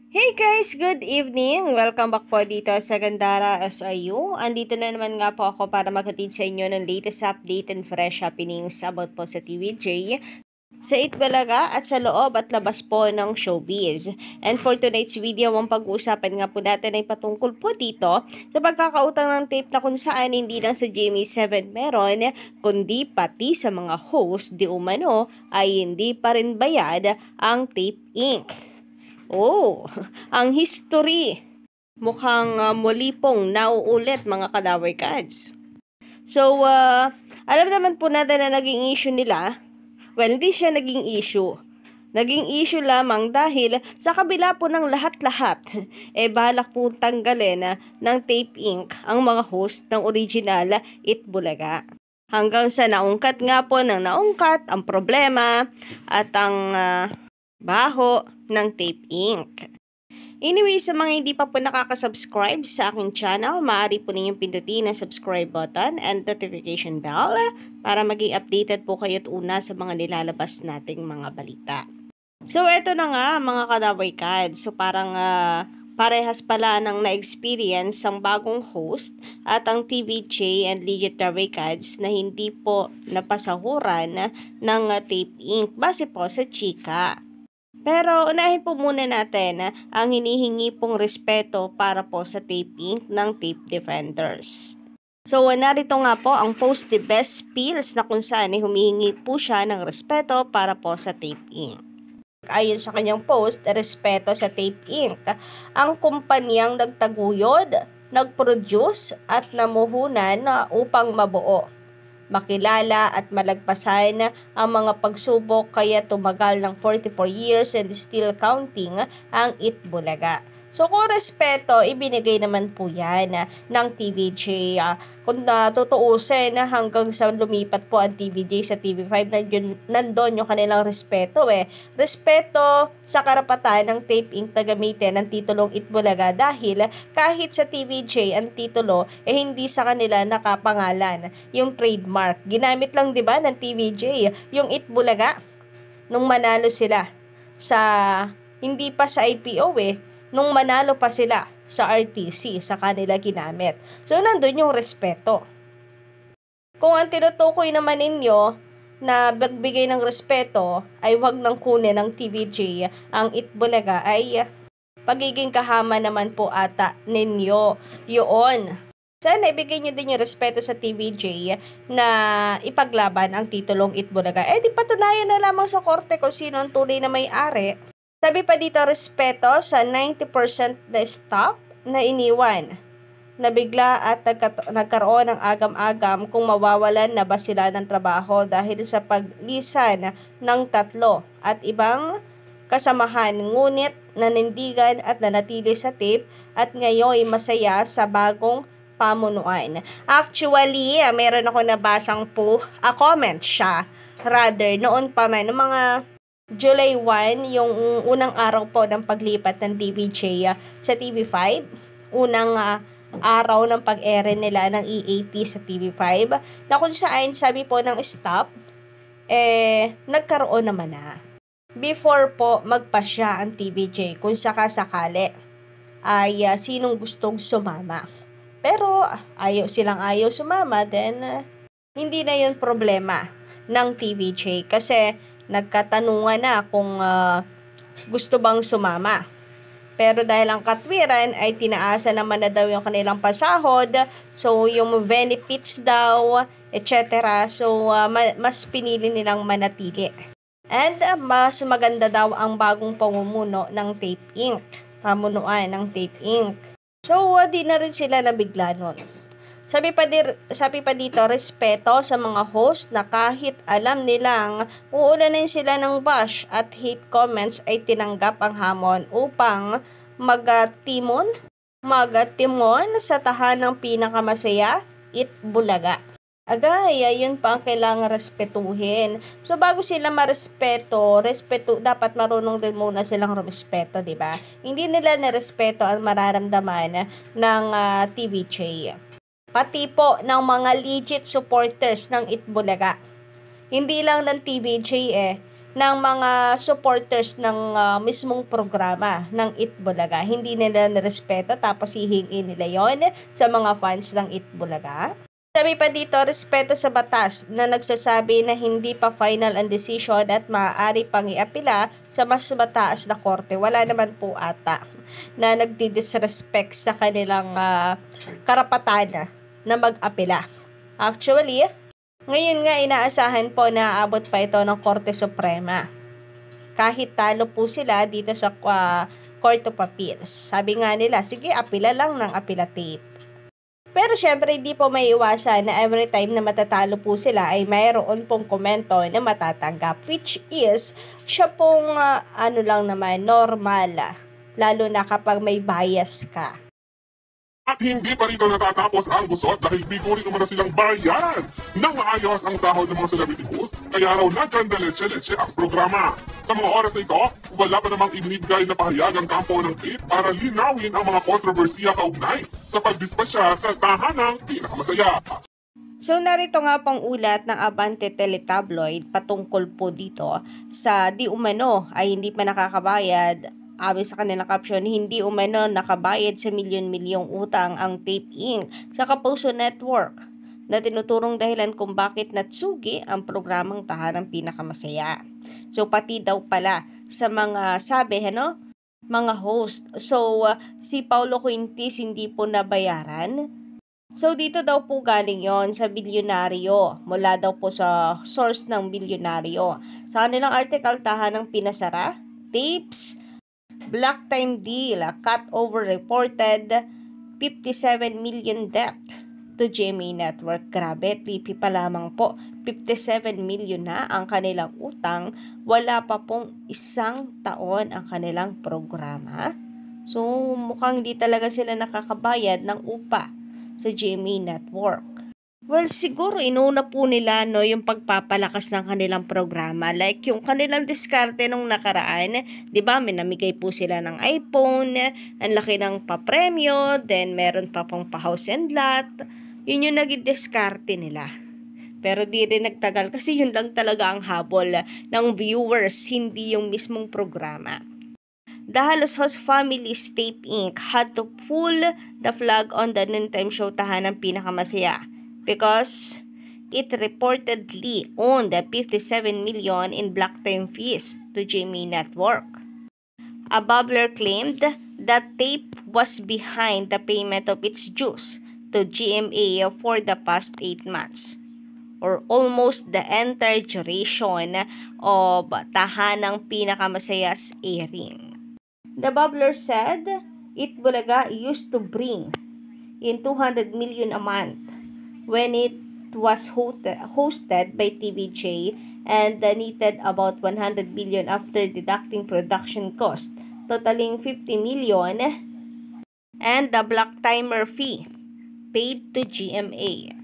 Hey guys, good evening! Welcome back po dito sa Gandara SRU. Andito na naman nga po ako para maghatid sa inyo ng latest update and fresh happenings about po sa TVJ, sa Itbulaga at sa loob at labas po ng showbiz. And for tonight's video, ang pag-uusapan nga po natin ay patungkol po dito sa pagkakautang ng tape na kung saan hindi lang sa GMA7 meron, kundi pati sa mga host di umano ay hindi pa rin bayad ang Tape Inc. Oh, ang history. Mukhang muli pong nauulit mga Kadaway Kads. So, alam naman po natin na naging issue nila. Well, hindi siya naging issue. Naging issue lamang dahil sa kabila po ng lahat-lahat, balak po tanggalin ng Tape Inc. ang mga host ng original Itbulaga. Hanggang sa naungkat nga po ng naungkat ang problema at ang baho ng Tape Inc. Anyway, sa mga hindi pa po nakaka-subscribe sa aking channel, maaari po ninyong pindutin ang subscribe button and notification bell para maging updated po kayo at una sa mga nilalabas nating mga balita. So, eto na nga mga Kadaway Kads. So, parang parehas pala ng na-experience ang bagong host at ang TVJ and Legendary Kads na hindi po napasahuran ng Tape Inc. base po sa chika. Pero unahin po muna natin ang hinihingi pong respeto para po sa Tape Inc. ng Tape Defenders. So, narito nga po ang post ni Best Pills na kung saan humihingi po siya ng respeto para po sa Tape Inc. Ayon sa kanyang post, respeto sa Tape Inc. Ang kumpanyang nagtaguyod, nagproduce at namuhunan upang mabuo, makilala at malagpasan ang mga pagsubok kaya tumagal ng 44 years and still counting ang Itbulaga. So kung respeto, ibinigay naman po yan ng TVJ. Kung natutuusin hanggang sa lumipat po ang TVJ sa TV5, nandun yung kanilang respeto Respeto sa karapatan ng Tape Inc. na gamitin ang titulong Itbulaga dahil kahit sa TVJ ang titulo hindi sa kanila nakapangalan yung trademark. Ginamit lang 'di ba ng TVJ yung Itbulaga nung manalo sila sa hindi pa sa IPO nung manalo pa sila sa RTC sa kanila ginamit. So nandun yung respeto. Kung ang tinutukoy naman ninyo na magbigay ng respeto ay wag nang kunin ng TVJ ang Itbulaga ay pagiging kahama naman po ata ninyo yun. Sana ibigay nyo din yung respeto sa TVJ na ipaglaban ang titulong Itbulaga. Di patunayan na lamang sa korte kung sino ang tunay na may-ari. Sabi pa dito, respeto sa 90% na stock na iniwan. Nabigla at nagkaroon ng agam-agam kung mawawalan na ba sila ng trabaho dahil sa paglisan ng tatlo at ibang kasamahan, ngunit nanindigan at nanatili sa tape at ngayon masaya sa bagong pamunuan. Actually, meron ako nabasang po comment siya. Rather, noon pa man, mga July 1, yung unang araw po ng paglipat ng TVJ sa TV5. Unang araw ng pag-ere nila ng EAP sa TV5. Na kung saan sabi po ng staff, nagkaroon naman na. Before po magpasya ang TVJ, kung sakasakali ay sinong gustong sumama. Pero silang ayaw sumama, then hindi na yun problema ng TVJ kasi nagkatanungan na kung gusto bang sumama. Pero dahil ang katwiran ay tinaasa naman na daw yung kanilang pasahod, so yung benefits daw, etc. So mas pinili nilang manatili. And mas maganda daw ang bagong pamumuno ng Tape Inc. Pamunuan ng Tape Inc. So di na rin sila nabigla nun. Sabi pa dito, respeto sa mga host na kahit alam nilang uulanin sila ng bash at hate comments ay tinanggap ang hamon upang magatimon sa tahanang pinakamasaya, Itbulaga. Agay, yun pa ang kailangan respetuhin. So, bago sila marespeto, dapat marunong din muna silang rumespeto, di ba? Hindi nila nirespeto ang mararamdaman ng TVJ. Pati po ng mga legit supporters ng Itbulaga. Hindi lang ng TVJ ng mga supporters ng mismong programa ng Itbulaga. Hindi nila nirespeto tapos hihingin nila yon sa mga fans ng Itbulaga. Sabi pa dito, respeto sa batas na nagsasabi na hindi pa final ang decision at maaari pang iapila sa mas mataas na korte. Wala naman po ata na nagdi-disrespect sa kanilang karapatan na mag-apila. Actually, ngayon nga inaasahan po na aabot pa ito ng Korte Suprema. Kahit talo po sila dito sa Court of Appeals. Sabi nga nila, sige, apila lang ng apila tape. Pero syempre, hindi po may iwasan na every time na matatalo po sila ay mayroon pong komento na matatanggap. Which is, siya pong lang naman, normal. Lalo na kapag may bias ka. At hindi pa rito natatapos ang gusot dahil biguri naman na silang bayan nang maayos ang sahod ng mga celebrity host, kaya raw nagkandaletse-letse ang programa. Sa mga oras na ito, wala pa namang ibinibigay na pahayag ang kampo ng tape para linawin ang mga kontrobersiya kaugnay sa pagdispasya sa tahanang pinakamasaya. So narito nga pang ulat ng Abante Teletabloid patungkol po dito sa di umano ay hindi pa nakakabayad. Ayon sa kanilang caption, hindi umano nakabayad sa milyon-milyong utang ang Tape Inc. sa Kapuso Network na tinuturong dahilan kung bakit natsugi ang programang Tahanang Pinakamasaya. So pati daw pala sa mga mga host. So si Paulo Quintis hindi po nabayaran. So dito daw po galing yon sa bilyonaryo. Mula daw po sa source ng bilyonaryo. Sa kanilang article, Tahanang Pinasara, Tapes, Black Time Deal, cut over reported 57 million debt to GMA Network. Grabe, TP pa lamang po. 57 million na ang kanilang utang. Wala pa pong isang taon ang kanilang programa. So, mukhang hindi talaga sila nakakabayad ng upa sa GMA Network. Well, siguro inuna po nila yung pagpapalakas ng kanilang programa. Like yung kanilang diskarte nung nakaraan, 'di ba? May namigay po sila ng iPhone, ang laki ng papremyo, then meron pa pong pa-house and lot. Yun yung naging diskarte nila. Pero di rin nagtagal kasi yun lang talaga ang habol ng viewers, hindi yung mismong programa. The Halos Host Family's Tape Inc. had to pull the flag on the noontime show Tahanang Pinakamasaya because it reportedly owned 57 million in black time fees to GMA Network. A bubbler claimed that Tape was behind the payment of its dues to GMA for the past 8 months, or almost the entire duration of Tahanang Pinakamasaya's airing. The bubbler said Itbulaga used to bring in 200 million a month when it was hosted by TVJ and needed about 100 million after deducting production cost, totaling 50 million, and the black timer fee paid to GMA.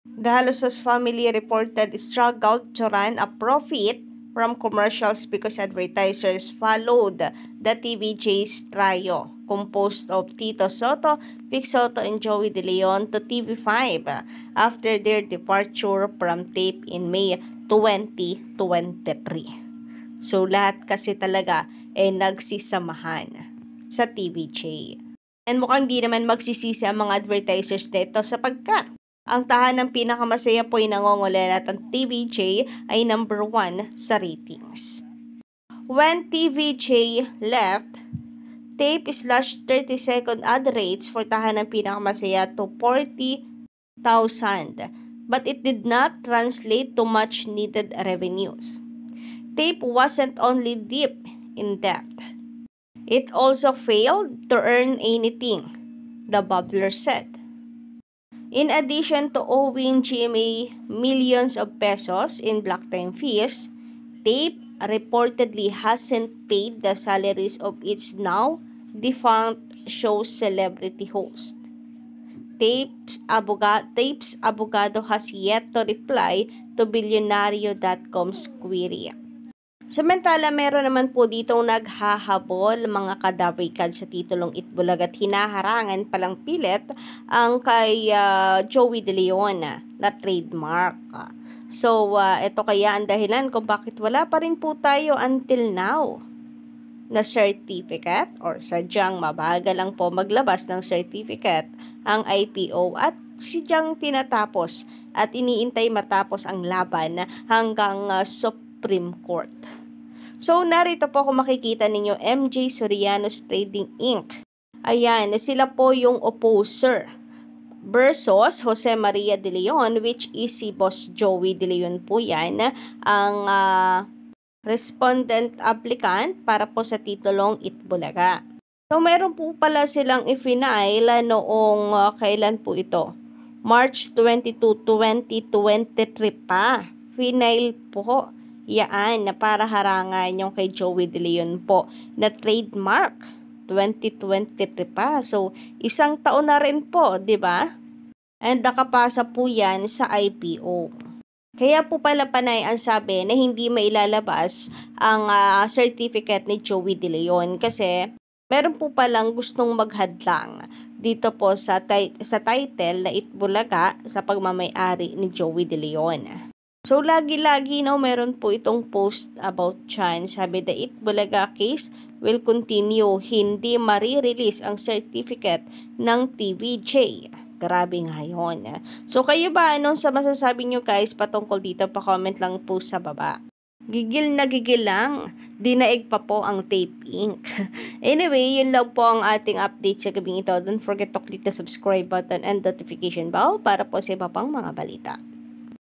The Halosos family reported struggled to run a profit from commercials because advertisers followed the TVJ's trio, composed of Tito Soto, Vic Soto, and Joey De Leon, to TV5 after their departure from Tape in May 2023. So lahat kasi talaga nagsisamahan sa TVJ. And mukhang di naman magsisisi ang mga advertisers nito sapagkat ang Tahanang Pinakamasaya po ay nangongolela at ang TVJ ay number 1 sa ratings. When TVJ left, Tape slashed 30-second ad rates for Tahanang Pinakamasaya to 40,000, but it did not translate to much needed revenues. Tape wasn't only deep in debt. It also failed to earn anything, the bubbler said. In addition to owing GMA millions of pesos in black time fees, Tape reportedly hasn't paid the salaries of its now defunct show's celebrity host. Tape's abogado has yet to reply to Billionario.com's query. Samantala, meron naman po ditong naghahabol mga kadabrikad sa titulong Itbulaga at hinaharangan palang pilit ang kay Joey De Leon na trademark. So, ito kaya ang dahilan kung bakit wala pa rin po tayo until now na certificate or sadyang mabagal lang po maglabas ng certificate ang IPO at sadyang tinatapos at iniintay matapos ang laban hanggang Supreme Court. So, narito po kung makikita ninyo, MJ Sorianos Trading Inc. Ayan, sila po yung opposer versus Jose Maria De Leon, which is si Boss Joey De Leon po yan, ang respondent applicant para po sa titulong Itbulaga. So, meron po pala silang i-final noong kailan po ito? March 22, 2023 pa. Final po. Yaan na para harangan yung kay Joey De Leon po na trademark 2023 pa. So, isang taon na rin po, di ba? And nakapasa po yan sa IPO. Kaya po pala panay ang sabi na hindi mailalabas ang certificate ni Joey De Leon kasi meron po palang gustong maghadlang dito po sa title na Itbulaga sa pagmamay-ari ni Joey De Leon. So, lagi-lagi meron po itong post about chan. Sabi, the Itbulaga case will continue. Hindi marirelease ang certificate ng TVJ. Grabe nga yun. So, kayo ba, anong sa masasabi nyo guys patungkol dito? Pa-comment lang po sa baba. Gigil na gigil lang. Dinaig pa po ang Tape Inc. Anyway, yun lang po ang ating update sa gabing ito. Don't forget to click the subscribe button and notification bell para po sa iba pang mga balita.